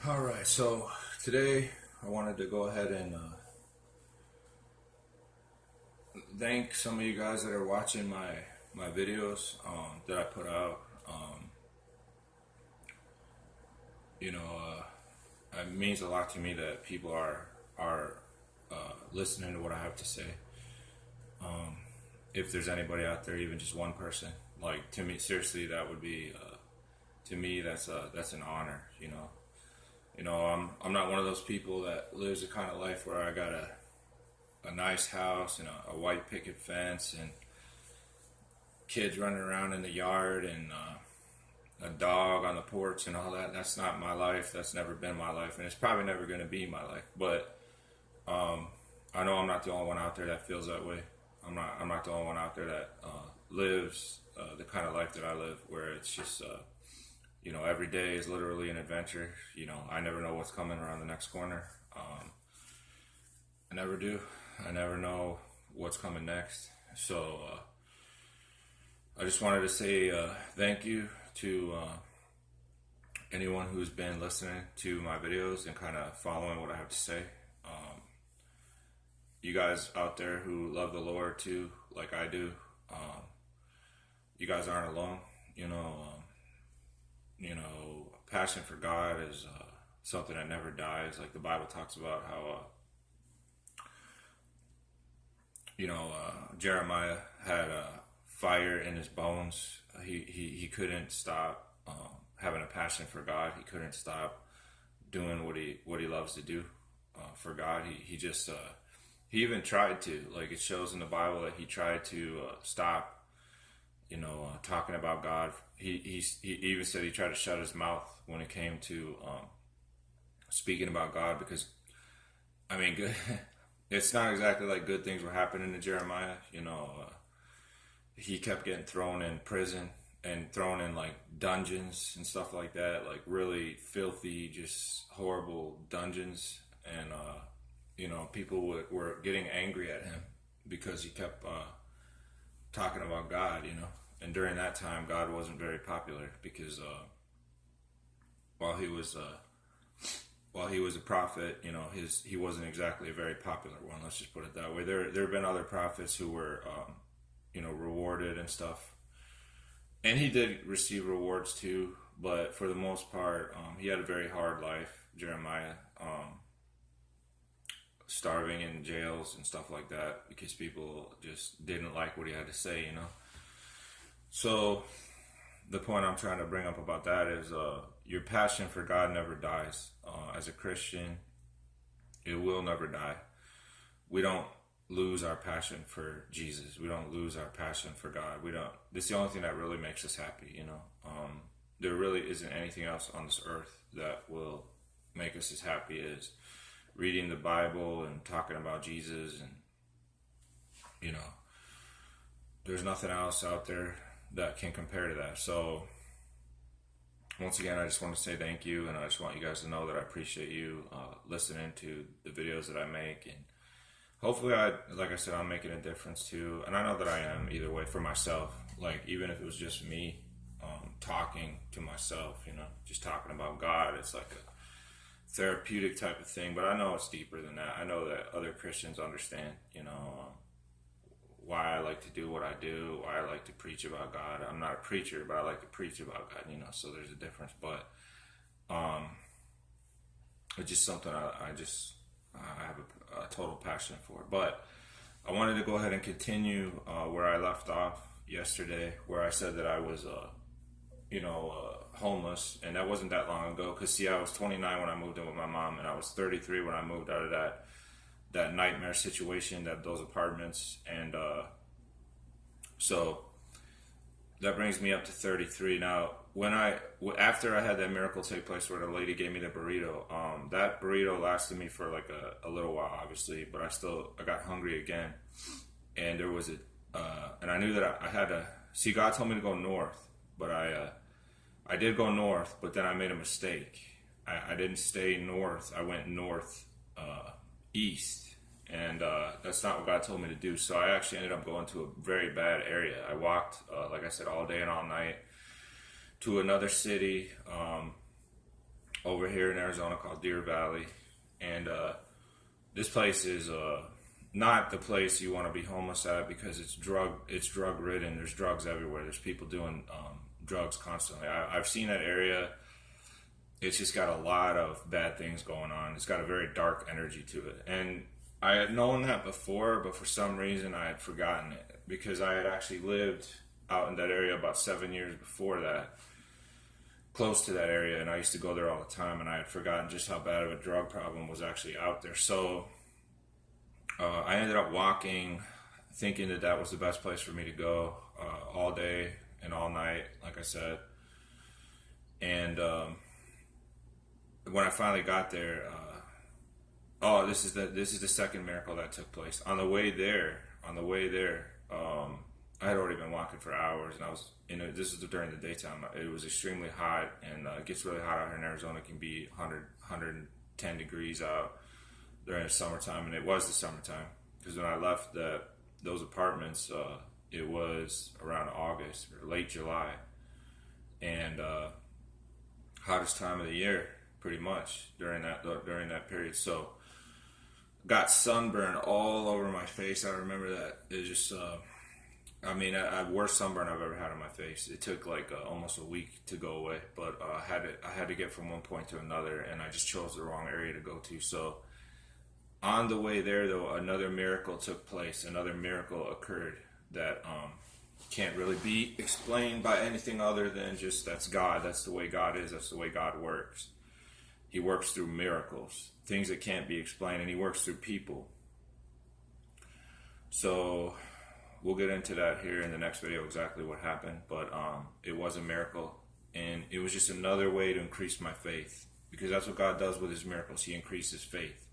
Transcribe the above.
All right, so today I wanted to go ahead and thank some of you guys that are watching my videos that I put out. You know, it means a lot to me that people are listening to what I have to say. If there's anybody out there, even just one person, like to me, seriously, that would be to me that's an honor. I'm not one of those people that lives a kind of life where I got a nice house and a white picket fence and kids running around in the yard and a dog on the porch and all that. That's not my life. That's never been my life, and it's probably never going to be my life. But I know I'm not the only one out there that feels that way. I'm not the only one out there that lives the kind of life that I live, where it's just every day is literally an adventure. I never know what's coming around the next corner. I never do. I never know what's coming next. So I just wanted to say thank you to anyone who's been listening to my videos and kind of following what I have to say. You guys out there who love the Lord too, like I do, you guys aren't alone. Passion for God is something that never dies. Like the Bible talks about how Jeremiah had a fire in his bones. He couldn't stop having a passion for God. He couldn't stop doing what he loves to do for God. He even tried to. Like it shows in the Bible that he tried to stop. Talking about God. He even said he tried to shut his mouth when it came to speaking about God, because I mean, good. It's not exactly like good things were happening to Jeremiah. He kept getting thrown in prison and thrown in like dungeons and stuff like that, like really filthy, just horrible dungeons. And people were getting angry at him because he kept talking about God. And during that time, God wasn't very popular because while he was a prophet, he wasn't exactly a very popular one. Let's just put it that way. There have been other prophets who were rewarded and stuff, and he did receive rewards too. But for the most part, he had a very hard life. Jeremiah, starving in jails and stuff like that because people just didn't like what he had to say. So the point I'm trying to bring up about that is your passion for God never dies. As a Christian, it will never die. We don't lose our passion for Jesus. We don't lose our passion for God. We don't. It's the only thing that really makes us happy. There really isn't anything else on this earth that will make us as happy as reading the Bible and talking about Jesus. And there's nothing else out there that can compare to that. So once again, I just want to say thank you, and I just want you guys to know that I appreciate you listening to the videos that I make, and hopefully, like I said, I'm making a difference too. And I know that I am either way for myself. Like even if it was just me talking to myself, just talking about God, it's like a therapeutic type of thing. But I know it's deeper than that. I know that other Christians understand, why I like to do what I do, why I like to preach about God. I'm not a preacher, but I like to preach about God, so there's a difference. But it's just something I have a total passion for. But I wanted to go ahead and continue where I left off yesterday, where I said that I was homeless, and that wasn't that long ago. Because see, I was 29 when I moved in with my mom, and I was 33 when I moved out of that nightmare situation, those apartments. And so that brings me up to 33 now. After I had that miracle take place where the lady gave me the burrito, that burrito lasted me for like a little while, obviously, but I got hungry again. And there was and I knew that I had to see. God told me to go north, but I did go north, but then I made a mistake. I didn't stay north. I went north east, and that's not what God told me to do. So I actually ended up going to a very bad area. I walked, like I said, all day and all night to another city. over here in Arizona called Deer Valley, and this place is not the place you want to be homeless at because it's drug ridden. There's drugs everywhere. There's people doing drugs constantly. I've seen that area. It's just got a lot of bad things going on. It's got a very dark energy to it, and I had known that before, but for some reason I had forgotten it because I had actually lived out in that area about 7 years before that, close to that area, and I used to go there all the time, and I had forgotten just how bad of a drug problem was actually out there. So I ended up walking, thinking that that was the best place for me to go all day and all night, like I said. And when I finally got there, this is the second miracle that took place. On the way there, I had already been walking for hours, and I was this is during the daytime. It was extremely hot, and it gets really hot out here in Arizona. It can be 110 degrees out during the summertime, and it was the summertime because when I left those apartments, it was around August or late July, and hottest time of the year, pretty much during that period. So got sunburn all over my face. I remember that. It just I worst sunburn I've ever had on my face. It took like almost a week to go away, but I had to get from one point to another, and I just chose the wrong area to go to. So on the way there, though, another miracle took place. Another miracle occurred that can't really be explained by anything other than just that's God. That's the way God is. That's the way God works. He works through miracles, things that can't be explained, and he works through people. So we'll get into that here in the next video, exactly what happened. But it was a miracle, and it was just another way to increase my faith, because that's what God does with his miracles. He increases faith.